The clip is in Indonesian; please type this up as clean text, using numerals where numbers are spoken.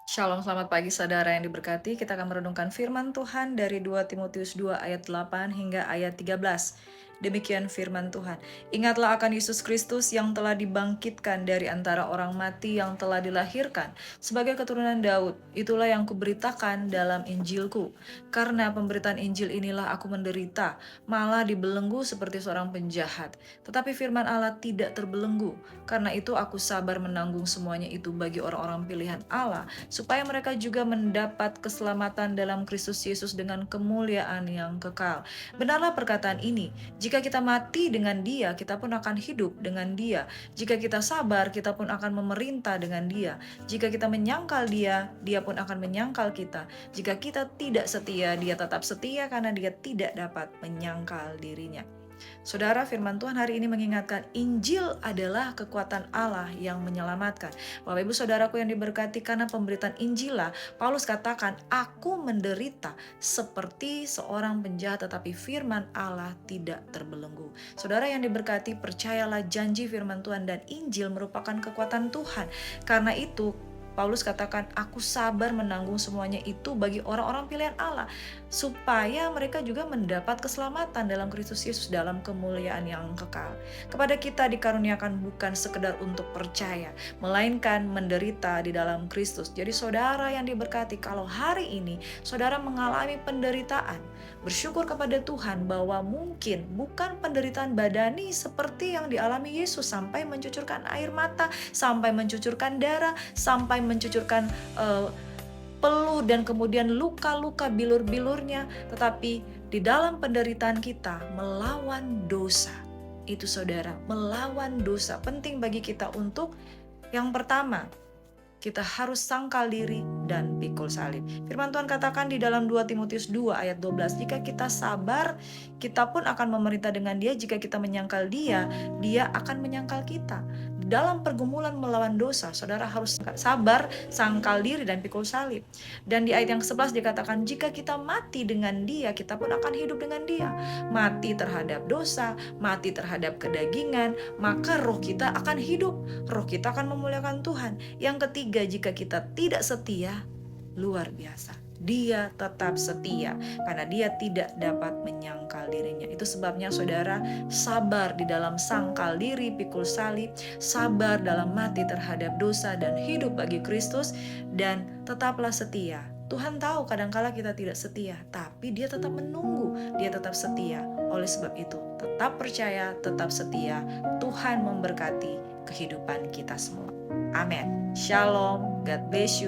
Shalom, selamat pagi saudara yang diberkati. Kita akan merenungkan firman Tuhan dari 2 Timotius 2 ayat 8 hingga ayat 13. Demikian firman Tuhan. Ingatlah akan Yesus Kristus yang telah dibangkitkan dari antara orang mati, yang telah dilahirkan sebagai keturunan Daud. Itulah yang kuberitakan dalam Injilku. Karena pemberitaan Injil inilah aku menderita, malah dibelenggu seperti seorang penjahat. Tetapi firman Allah tidak terbelenggu. Karena itu aku sabar menanggung semuanya itu bagi orang-orang pilihan Allah, supaya mereka juga mendapat keselamatan dalam Kristus Yesus dengan kemuliaan yang kekal. Benarlah perkataan ini, jika kita mati dengan Dia, kita pun akan hidup dengan Dia. Jika kita sabar, kita pun akan memerintah dengan Dia. Jika kita menyangkal Dia, Dia pun akan menyangkal kita. Jika kita tidak setia, Dia tetap setia karena Dia tidak dapat menyangkal dirinya. Saudara, firman Tuhan hari ini mengingatkan Injil adalah kekuatan Allah yang menyelamatkan. Bapak Ibu Saudaraku yang diberkati, karena pemberitaan Injil lah, Paulus katakan, aku menderita seperti seorang penjahat, tetapi firman Allah tidak terbelenggu. Saudara yang diberkati, percayalah janji firman Tuhan dan Injil merupakan kekuatan Tuhan. Karena itu, Paulus katakan, aku sabar menanggung semuanya itu bagi orang-orang pilihan Allah, supaya mereka juga mendapat keselamatan dalam Kristus Yesus dalam kemuliaan yang kekal. Kepada kita dikaruniakan bukan sekedar untuk percaya, melainkan menderita di dalam Kristus. Jadi saudara yang diberkati, kalau hari ini saudara mengalami penderitaan, bersyukur kepada Tuhan bahwa mungkin bukan penderitaan badani seperti yang dialami Yesus sampai mencucurkan air mata, sampai mencucurkan darah, sampai mencucurkan peluh dan kemudian luka-luka bilur-bilurnya, tetapi di dalam penderitaan kita melawan dosa. Itu saudara, melawan dosa penting bagi kita untuk yang pertama, kita harus sangkal diri dan pikul salib. Firman Tuhan katakan di dalam 2 Timotius 2 ayat 12, jika kita sabar, kita pun akan memerintah dengan Dia. Jika kita menyangkal Dia, Dia akan menyangkal kita. Dalam pergumulan melawan dosa, saudara harus sabar, sangkal diri, dan pikul salib. Dan di ayat yang 11 dikatakan, jika kita mati dengan Dia, kita pun akan hidup dengan Dia. Mati terhadap dosa, mati terhadap kedagingan, maka roh kita akan hidup. Roh kita akan memuliakan Tuhan. Yang ketiga, jika kita tidak setia, luar biasa, Dia tetap setia karena Dia tidak dapat menyangkal dirinya. Itu sebabnya saudara, sabar di dalam sangkal diri, pikul salib, sabar dalam mati terhadap dosa dan hidup bagi Kristus, dan tetaplah setia. Tuhan tahu kadangkala kita tidak setia, tapi Dia tetap menunggu, Dia tetap setia. Oleh sebab itu, tetap percaya, tetap setia. Tuhan memberkati kehidupan kita semua. Amin. Shalom. God bless you.